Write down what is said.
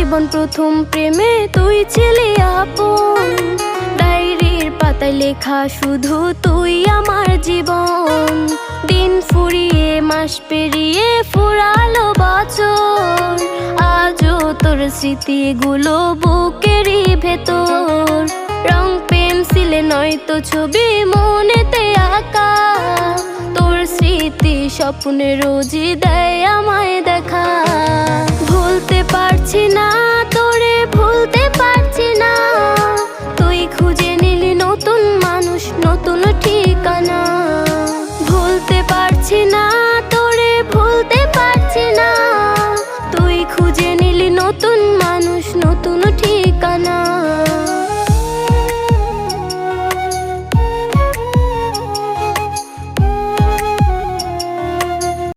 জীবন প্রথম প্রেমে তুই ছিলি আপন, ডায়েরির পাতায় লেখা শুধু তুই আমার জীবন। দিন ফুরিয়ে মাস পেরিয়ে ফুরালো বছর, আজও তোর স্মৃতিগুলো বুকেরই ভেতর। রং পেন্সিলে নয়তো ছবি মনেতে আঁকা, তোর স্মৃতি স্বপ্নে রোজই দেয় আমায় দেখা। ভুলতে পারছি না তোরে, ভুলতে পারছি না, তুই খুঁজে নিলি নতুন মানুষ, নতুন ঠিকানা।